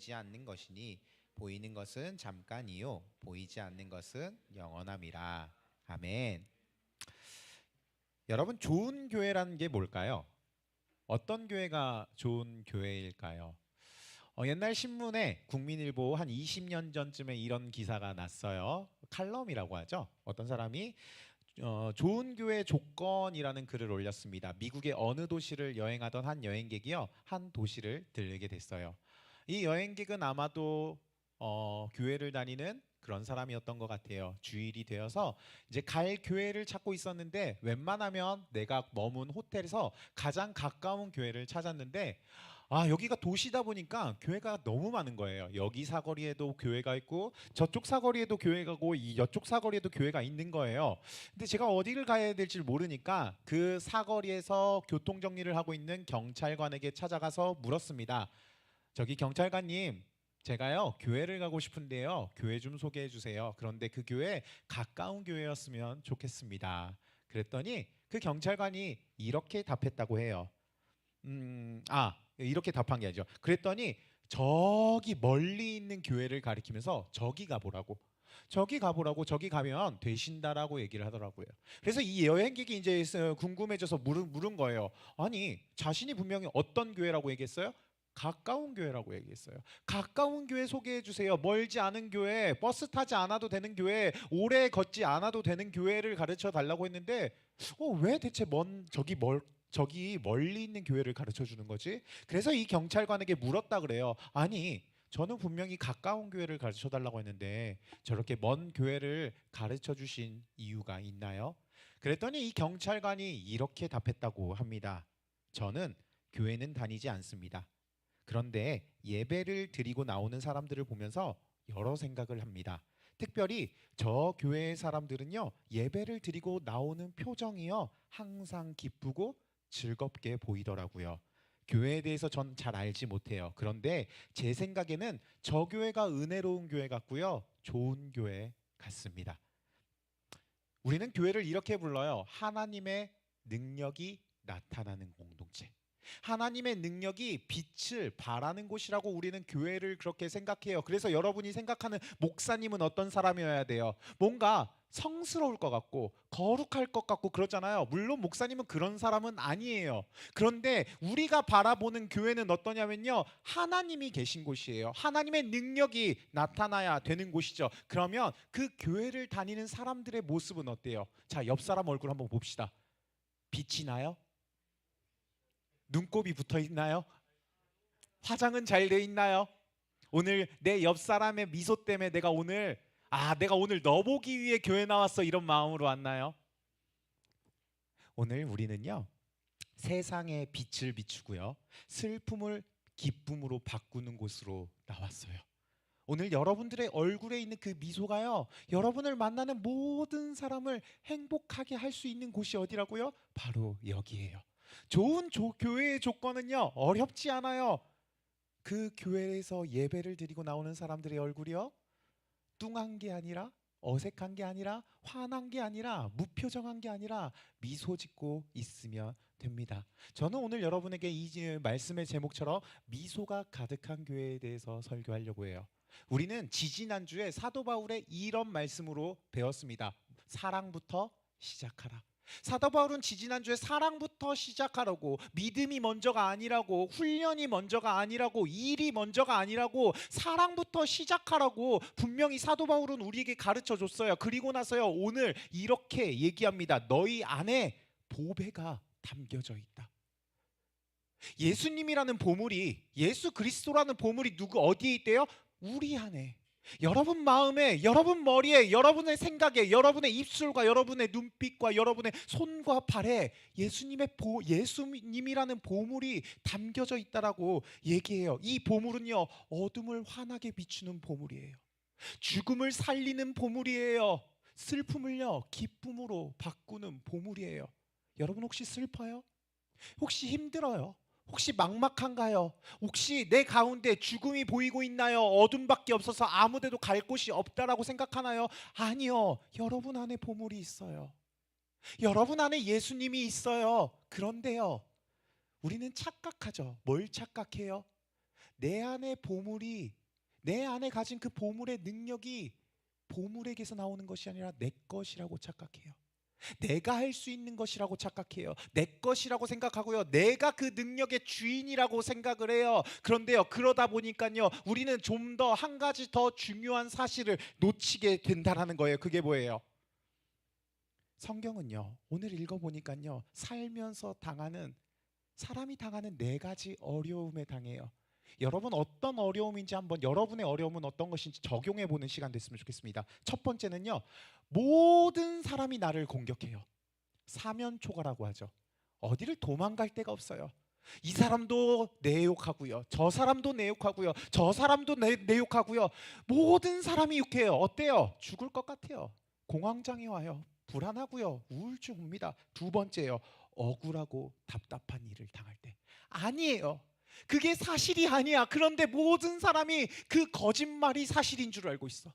보이지 않는 것이니 보이는 것은 잠깐이요 보이지 않는 것은 영원함이라. 아멘. 여러분, 좋은 교회라는 게 뭘까요? 어떤 교회가 좋은 교회일까요? 옛날 신문에 국민일보 한 20년 전쯤에 이런 기사가 났어요. 칼럼이라고 하죠. 어떤 사람이 좋은 교회 조건이라는 글을 올렸습니다. 미국의 어느 도시를 여행하던 한 여행객이요, 한 도시를 들르게 됐어요. 이 여행객은 아마도 교회를 다니는 그런 사람이었던 것 같아요. 주일이 되어서 이제 갈 교회를 찾고 있었는데 웬만하면 내가 머문 호텔에서 가장 가까운 교회를 찾았는데, 여기가 도시다 보니까 교회가 너무 많은 거예요. 여기 사거리에도 교회가 있고 저쪽 사거리에도 교회가 있고 이쪽 사거리에도 교회가 있는 거예요. 근데 제가 어디를 가야 될지 모르니까 그 사거리에서 교통 정리를 하고 있는 경찰관에게 찾아가서 물었습니다. 저기 경찰관님, 제가요 교회를 가고 싶은데요, 교회 좀 소개해 주세요. 그런데 그 교회 가까운 교회였으면 좋겠습니다. 그랬더니 그 경찰관이 이렇게 답했다고 해요. 이렇게 답한 게 아니죠. 그랬더니 저기 멀리 있는 교회를 가리키면서 저기 가보라고. 저기 가보라고, 저기 가면 되신다라고 얘기를 하더라고요. 그래서 이 여행객이 이제 궁금해져서 물은 거예요. 아니, 자신이 분명히 어떤 교회라고 얘기했어요? 가까운 교회라고 얘기했어요. 가까운 교회 소개해 주세요. 멀지 않은 교회, 버스 타지 않아도 되는 교회, 오래 걷지 않아도 되는 교회를 가르쳐 달라고 했는데, 왜 대체 저기 멀리 있는 교회를 가르쳐 주는 거지? 그래서 이 경찰관에게 물었다 그래요. 아니, 저는 분명히 가까운 교회를 가르쳐 달라고 했는데 저렇게 먼 교회를 가르쳐 주신 이유가 있나요? 그랬더니 이 경찰관이 이렇게 답했다고 합니다. 저는 교회는 다니지 않습니다. 그런데 예배를 드리고 나오는 사람들을 보면서 여러 생각을 합니다. 특별히 저 교회의 사람들은요, 예배를 드리고 나오는 표정이요, 항상 기쁘고 즐겁게 보이더라고요. 교회에 대해서 전 잘 알지 못해요. 그런데 제 생각에는 저 교회가 은혜로운 교회 같고요, 좋은 교회 같습니다. 우리는 교회를 이렇게 불러요. 하나님의 능력이 나타나는 공동체. 하나님의 능력이 빛을 발하는 곳이라고 우리는 교회를 그렇게 생각해요. 그래서 여러분이 생각하는 목사님은 어떤 사람이어야 돼요? 뭔가 성스러울 것 같고 거룩할 것 같고 그러잖아요. 물론 목사님은 그런 사람은 아니에요. 그런데 우리가 바라보는 교회는 어떠냐면요, 하나님이 계신 곳이에요. 하나님의 능력이 나타나야 되는 곳이죠. 그러면 그 교회를 다니는 사람들의 모습은 어때요? 자, 옆 사람 얼굴 한번 봅시다. 빛이 나요? 눈곱이 붙어 있나요? 화장은 잘 돼 있나요? 오늘 내 옆 사람의 미소 때문에 내가 오늘 너 보기 위해 교회 나왔어, 이런 마음으로 왔나요? 오늘 우리는요, 세상에 빛을 비추고요, 슬픔을 기쁨으로 바꾸는 곳으로 나왔어요. 오늘 여러분들의 얼굴에 있는 그 미소가요, 여러분을 만나는 모든 사람을 행복하게 할 수 있는 곳이 어디라고요? 바로 여기예요. 좋은 교회의 조건은요, 어렵지 않아요. 그 교회에서 예배를 드리고 나오는 사람들의 얼굴이요, 뚱한 게 아니라, 어색한 게 아니라, 화난 게 아니라, 무표정한 게 아니라 미소 짓고 있으면 됩니다. 저는 오늘 여러분에게 이 말씀의 제목처럼 미소가 가득한 교회에 대해서 설교하려고 해요. 우리는 지지난주에 사도 바울의 이런 말씀으로 배웠습니다. 사랑부터 시작하라. 사도 바울은 지지난주에 사랑부터 시작하라고, 믿음이 먼저가 아니라고, 훈련이 먼저가 아니라고, 일이 먼저가 아니라고, 사랑부터 시작하라고 분명히 사도 바울은 우리에게 가르쳐 줬어요. 그리고 나서요, 오늘 이렇게 얘기합니다. 너희 안에 보배가 담겨져 있다. 예수님이라는 보물이, 예수 그리스도라는 보물이 어디에 있대요? 우리 안에. 여러분 마음에, 여러분 머리에, 여러분의 생각에, 여러분의 입술과 여러분의 눈빛과 여러분의 손과 발에 예수님이라는 보물이 담겨져 있다라고 얘기해요. 이 보물은요, 어둠을 환하게 비추는 보물이에요. 죽음을 살리는 보물이에요. 슬픔을요, 기쁨으로 바꾸는 보물이에요. 여러분 혹시 슬퍼요? 혹시 힘들어요? 혹시 막막한가요? 혹시 내 가운데 죽음이 보이고 있나요? 어둠밖에 없어서 아무데도 갈 곳이 없다라고 생각하나요? 아니요. 여러분 안에 보물이 있어요. 여러분 안에 예수님이 있어요. 그런데요, 우리는 착각하죠. 뭘 착각해요? 내 안에 보물이, 내 안에 가진 그 보물의 능력이 보물에게서 나오는 것이 아니라 내 것이라고 착각해요. 내가 할 수 있는 것이라고 착각해요. 내 것이라고 생각하고요. 내가 그 능력의 주인이라고 생각을 해요. 그런데요, 그러다 보니까요, 우리는 좀 더 한 가지 더 중요한 사실을 놓치게 된다라는 거예요. 그게 뭐예요? 성경은요, 오늘 읽어보니까요, 살면서 사람이 당하는 네 가지 어려움에 당해요. 여러분, 어떤 어려움인지 한번, 여러분의 어려움은 어떤 것인지 적용해 보는 시간 됐으면 좋겠습니다. 첫 번째는요, 모든 사람이 나를 공격해요. 사면초가라고 하죠. 어디를 도망갈 데가 없어요. 이 사람도 내 욕하고요, 저 사람도 내 욕하고요, 저 사람도 내 욕하고요. 모든 사람이 욕해요. 어때요? 죽을 것 같아요. 공황장애 와요. 불안하고요, 우울증 옵니다. 두 번째요, 억울하고 답답한 일을 당할 때. 아니에요, 그게 사실이 아니야. 그런데 모든 사람이 그 거짓말이 사실인 줄 알고 있어.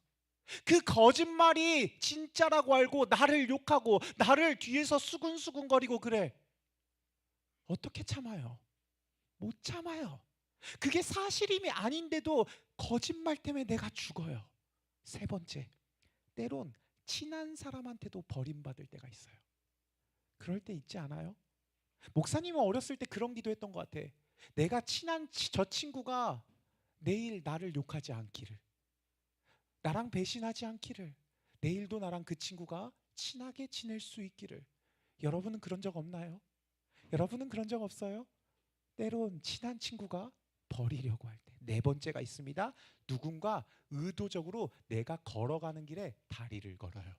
그 거짓말이 진짜라고 알고 나를 욕하고 나를 뒤에서 수근수근거리고 그래. 어떻게 참아요? 못 참아요. 그게 사실임이 아닌데도 거짓말 때문에 내가 죽어요. 세 번째, 때론 친한 사람한테도 버림받을 때가 있어요. 그럴 때 있지 않아요? 목사님은 어렸을 때 그런 기도했던 것 같아. 내가 친한 저 친구가 내일 나를 욕하지 않기를, 나랑 배신하지 않기를, 내일도 나랑 그 친구가 친하게 지낼 수 있기를. 여러분은 그런 적 없나요? 여러분은 그런 적 없어요? 때론 친한 친구가 버리려고 할 때. 네 번째가 있습니다. 누군가 의도적으로 내가 걸어가는 길에 다리를 걸어요.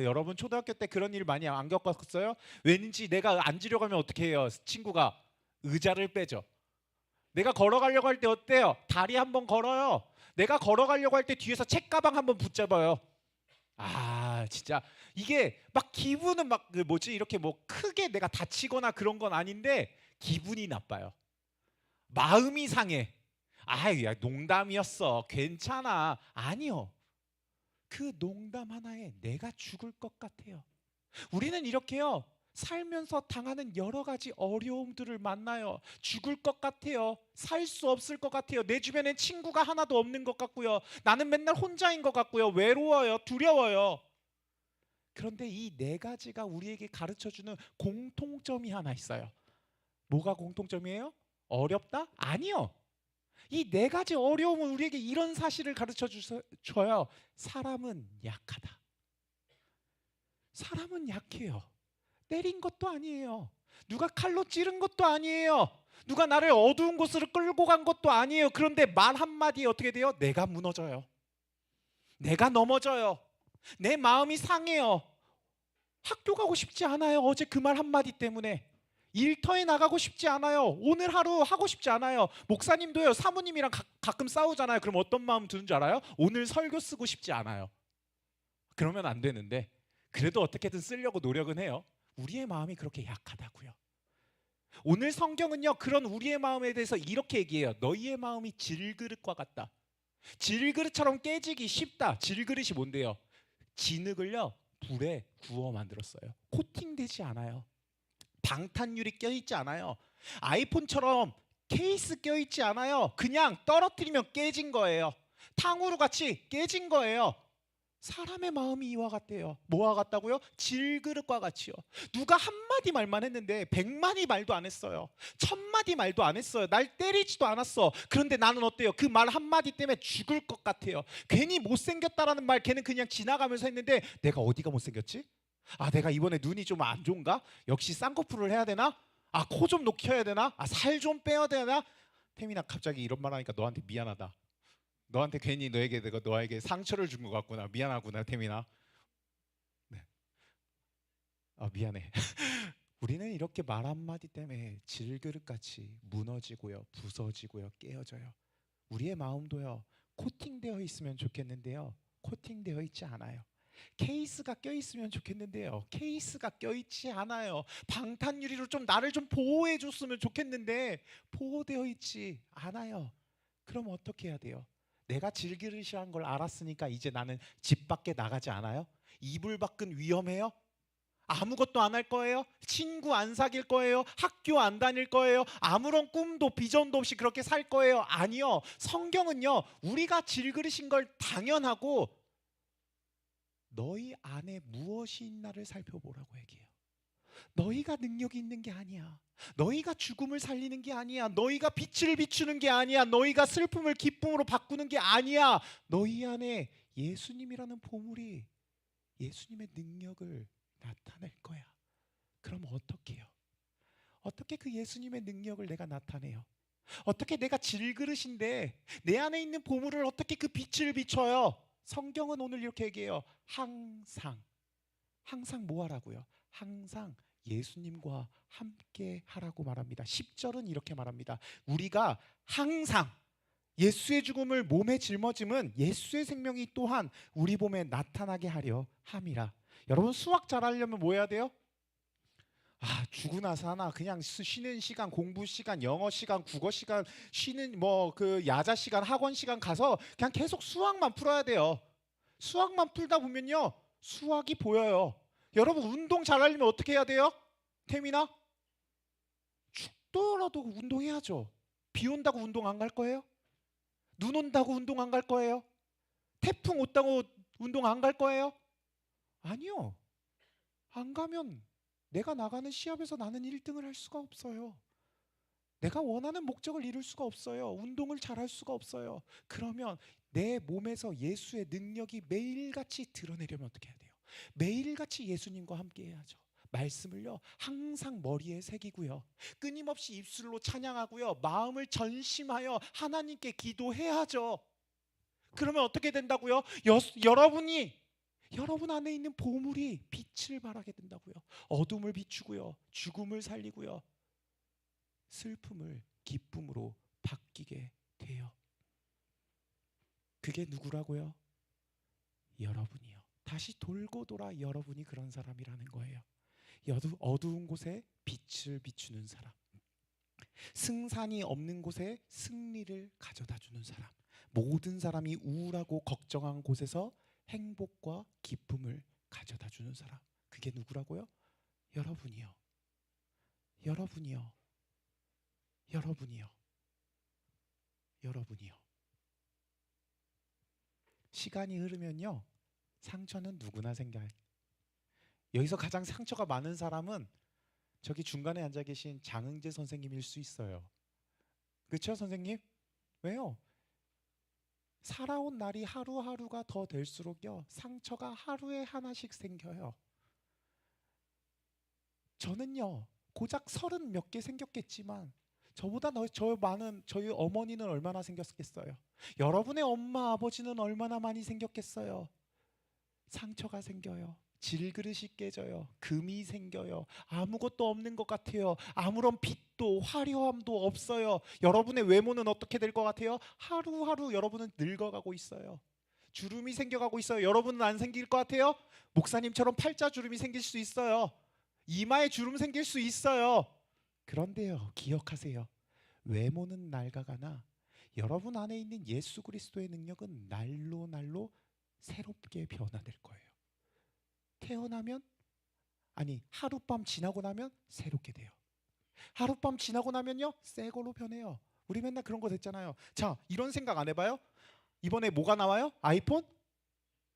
여러분 초등학교 때 그런 일 많이 안 겪었어요? 왠지 내가 앉으려고 하면 어떻게 해요? 친구가 의자를 빼죠. 내가 걸어가려고 할 때 어때요? 다리 한번 걸어요. 내가 걸어가려고 할 때 뒤에서 책가방 한번 붙잡아요. 진짜 이게 막 기분은 막 그 뭐지, 이렇게 뭐 크게 내가 다치거나 그런 건 아닌데 기분이 나빠요. 마음이 상해. 야, 농담이었어, 괜찮아. 아니요, 그 농담 하나에 내가 죽을 것 같아요. 우리는 이렇게요, 살면서 당하는 여러 가지 어려움들을 만나요. 죽을 것 같아요. 살 수 없을 것 같아요. 내 주변엔 친구가 하나도 없는 것 같고요. 나는 맨날 혼자인 것 같고요. 외로워요. 두려워요. 그런데 이 네 가지가 우리에게 가르쳐주는 공통점이 하나 있어요. 뭐가 공통점이에요? 어렵다? 아니요. 이 네 가지 어려움은 우리에게 이런 사실을 가르쳐 줘요. 사람은 약하다. 사람은 약해요. 때린 것도 아니에요. 누가 칼로 찌른 것도 아니에요. 누가 나를 어두운 곳으로 끌고 간 것도 아니에요. 그런데 말 한마디에 어떻게 돼요? 내가 무너져요. 내가 넘어져요. 내 마음이 상해요. 학교 가고 싶지 않아요. 어제 그 말 한마디 때문에. 일터에 나가고 싶지 않아요. 오늘 하루 하고 싶지 않아요. 목사님도요, 사모님이랑 가끔 싸우잖아요. 그럼 어떤 마음 드는 줄 알아요? 오늘 설교 쓰고 싶지 않아요. 그러면 안 되는데 그래도 어떻게든 쓰려고 노력은 해요. 우리의 마음이 그렇게 약하다고요. 오늘 성경은요, 그런 우리의 마음에 대해서 이렇게 얘기해요. 너희의 마음이 질그릇과 같다. 질그릇처럼 깨지기 쉽다. 질그릇이 뭔데요? 진흙을요, 불에 구워 만들었어요. 코팅되지 않아요. 방탄유리 껴있지 않아요. 아이폰처럼 케이스 껴있지 않아요. 그냥 떨어뜨리면 깨진 거예요. 탕후루 같이 깨진 거예요. 사람의 마음이 이와 같대요. 뭐와 같다고요? 질그릇과 같이요. 누가 한마디 말만 했는데 100마디 말도 안 했어요. 1000마디 말도 안 했어요. 날 때리지도 않았어. 그런데 나는 어때요? 그 말 한마디 때문에 죽을 것 같아요. 괜히 못생겼다라는 말 걔는 그냥 지나가면서 했는데 내가 어디가 못생겼지? 내가 이번에 눈이 좀 안 좋은가? 역시 쌍꺼풀을 해야 되나? 코 좀 녹여야 되나? 살 좀 빼야 되나? 태민아, 갑자기 이런 말 하니까 너한테 미안하다. 너한테 괜히 내가 너에게 상처를 준 것 같구나. 미안하구나, 태민아. 네. 미안해. 우리는 이렇게 말 한마디 때문에 질그릇같이 무너지고요, 부서지고요, 깨어져요. 우리의 마음도요, 코팅되어 있으면 좋겠는데요, 코팅되어 있지 않아요. 케이스가 껴있으면 좋겠는데요, 케이스가 껴있지 않아요. 방탄유리로 좀 나를 좀 보호해 줬으면 좋겠는데 보호되어 있지 않아요. 그럼 어떻게 해야 돼요? 내가 질그릇이란 걸 알았으니까 이제 나는 집 밖에 나가지 않아요? 이불 밖은 위험해요? 아무것도 안 할 거예요? 친구 안 사귈 거예요? 학교 안 다닐 거예요? 아무런 꿈도 비전도 없이 그렇게 살 거예요? 아니요. 성경은요, 우리가 질그릇인 걸 당연하고 너희 안에 무엇이 있나를 살펴보라고 얘기해요. 너희가 능력이 있는 게 아니야. 너희가 죽음을 살리는 게 아니야. 너희가 빛을 비추는 게 아니야. 너희가 슬픔을 기쁨으로 바꾸는 게 아니야. 너희 안에 예수님이라는 보물이 예수님의 능력을 나타낼 거야. 그럼 어떻게 해요? 어떻게 그 예수님의 능력을 내가 나타내요? 어떻게 내가 질그릇인데 내 안에 있는 보물을 어떻게 그 빛을 비춰요? 성경은 오늘 이렇게 얘기해요. 항상 뭐 하라고요? 항상 예수님과 함께 하라고 말합니다. 10절은 이렇게 말합니다. 우리가 항상 예수의 죽음을 몸에 짊어짐은 예수의 생명이 또한 우리 몸에 나타나게 하려 함이라. 여러분, 수학 잘하려면 뭐 해야 돼요? 죽고 나서 하나 그냥 쉬는 시간, 공부 시간, 영어 시간, 국어 시간, 쉬는 뭐 그 야자 시간, 학원 시간 가서 그냥 계속 수학만 풀어야 돼요. 수학만 풀다 보면요, 수학이 보여요. 여러분, 운동 잘하려면 어떻게 해야 돼요? 태민아, 죽더라도 운동해야죠. 비 온다고 운동 안 갈 거예요? 눈 온다고 운동 안 갈 거예요? 태풍 온다고 운동 안 갈 거예요? 아니요. 안 가면 내가 나가는 시합에서 나는 1등을 할 수가 없어요. 내가 원하는 목적을 이룰 수가 없어요. 운동을 잘할 수가 없어요. 그러면 내 몸에서 예수의 능력이 매일같이 드러내려면 어떻게 해야 돼요? 매일같이 예수님과 함께 해야죠. 말씀을요, 항상 머리에 새기고요, 끊임없이 입술로 찬양하고요, 마음을 전심하여 하나님께 기도해야죠. 그러면 어떻게 된다고요? 여러분 안에 있는 보물이 빛을 발하게 된다고요. 어둠을 비추고요, 죽음을 살리고요, 슬픔을 기쁨으로 바뀌게 돼요. 그게 누구라고요? 여러분이요. 다시 돌고 돌아 여러분이 그런 사람이라는 거예요. 어두운 곳에 빛을 비추는 사람, 승산이 없는 곳에 승리를 가져다 주는 사람, 모든 사람이 우울하고 걱정한 곳에서 행복과 기쁨을 가져다 주는 사람, 그게 누구라고요? 여러분이요. 여러분이요. 여러분이요. 여러분이요. 시간이 흐르면요, 상처는 누구나 생겨요. 여기서 가장 상처가 많은 사람은 저기 중간에 앉아 계신 장흥재 선생님일 수 있어요. 그렇죠, 선생님? 왜요? 살아온 날이 하루하루가 더 될수록요, 상처가 하루에 하나씩 생겨요. 저는요, 고작 30 몇 개 생겼겠지만 저보다 저희 어머니는 얼마나 생겼겠어요? 여러분의 엄마 아버지는 얼마나 많이 생겼겠어요? 상처가 생겨요. 질그릇이 깨져요. 금이 생겨요. 아무것도 없는 것 같아요. 아무런 빛도 화려함도 없어요. 여러분의 외모는 어떻게 될 것 같아요? 하루하루 여러분은 늙어가고 있어요. 주름이 생겨가고 있어요. 여러분은 안 생길 것 같아요? 목사님처럼 팔자 주름이 생길 수 있어요. 이마에 주름 생길 수 있어요. 그런데요, 기억하세요. 외모는 낡아가나 여러분 안에 있는 예수 그리스도의 능력은 날로 날로 새롭게 변화될 거예요. 태어나면, 하룻밤 지나고 나면 새롭게 돼요. 하룻밤 지나고 나면요, 새 걸로 변해요. 우리 맨날 그런 거 됐잖아요. 자, 이런 생각 안 해봐요? 이번에 뭐가 나와요? 아이폰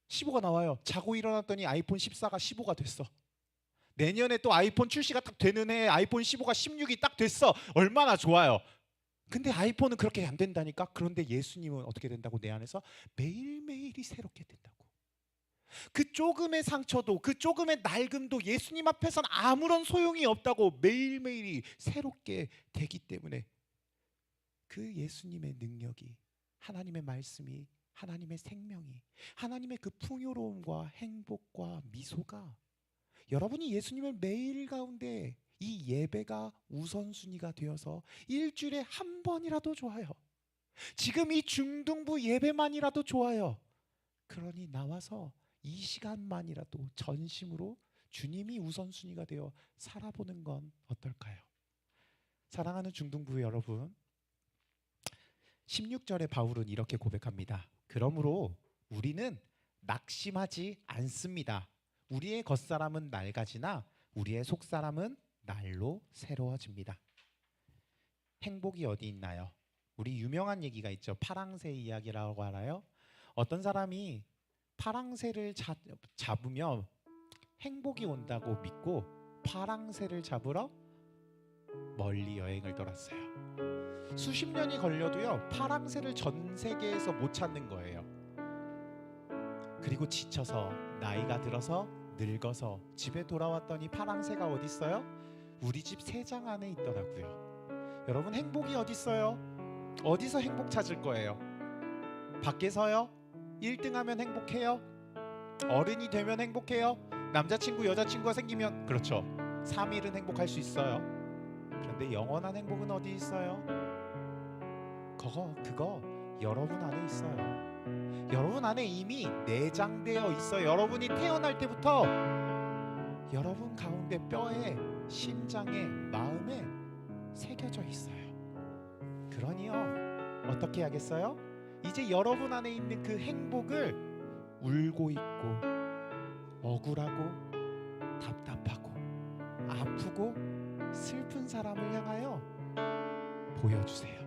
15가 나와요. 자고 일어났더니 아이폰 14가 15가 됐어. 내년에 또 아이폰 출시가 딱 되는 해에 아이폰 15가 16이 딱 됐어. 얼마나 좋아요. 근데 아이폰은 그렇게 안 된다니까. 그런데 예수님은 어떻게 된다고? 내 안에서 매일매일이 새롭게 된다고. 그 조금의 상처도, 그 조금의 낡음도 예수님 앞에서는 아무런 소용이 없다고. 매일매일이 새롭게 되기 때문에 그 예수님의 능력이, 하나님의 말씀이, 하나님의 생명이, 하나님의 그 풍요로움과 행복과 미소가 여러분이 예수님을 매일 가운데 이 예배가 우선순위가 되어서 일주일에 한 번이라도 좋아요. 지금 이 중등부 예배만이라도 좋아요. 그러니 나와서 이 시간만이라도 전심으로 주님이 우선순위가 되어 살아보는 건 어떨까요? 사랑하는 중등부 여러분, 16절에 바울은 이렇게 고백합니다. 그러므로 우리는 낙심하지 않습니다. 우리의 겉사람은 낡아지나 우리의 속사람은 날로 새로워집니다. 행복이 어디 있나요? 우리 유명한 얘기가 있죠. 파랑새 이야기라고 알아요? 어떤 사람이 파랑새를 잡으면 행복이 온다고 믿고 파랑새를 잡으러 멀리 여행을 떠났어요. 수십 년이 걸려도요, 파랑새를 전 세계에서 못 찾는 거예요. 그리고 지쳐서 나이가 들어서 늙어서 집에 돌아왔더니 파랑새가 어디 있어요? 우리 집 새장 안에 있더라고요. 여러분, 행복이 어디 있어요? 어디서 행복 찾을 거예요? 밖에서요? 1등하면 행복해요? 어른이 되면 행복해요? 남자친구 여자친구가 생기면, 그렇죠, 3일은 행복할 수 있어요. 그런데 영원한 행복은 어디 있어요? 그거 여러분 안에 있어요. 여러분 안에 이미 내장되어 있어요. 여러분이 태어날 때부터 여러분 가운데 뼈에, 심장에, 마음에 새겨져 있어요. 그러니요, 어떻게 하겠어요? 이제 여러분 안에 있는 그 행복을 울고 있고 억울하고 답답하고 아프고 슬픈 사람을 향하여 보여주세요.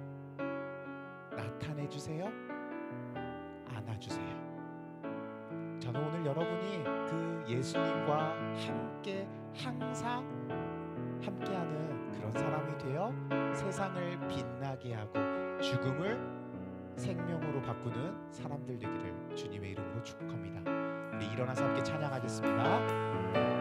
나타내주세요. 안아주세요. 저는 오늘 여러분이 그 예수님과 함께 항상 함께하는 그런 사람이 되어 세상을 빛나게 하고 죽음을 생명으로 바꾸는 사람들 되기를 주님의 이름으로 축복합니다. 우리 일어나서 함께 찬양하겠습니다.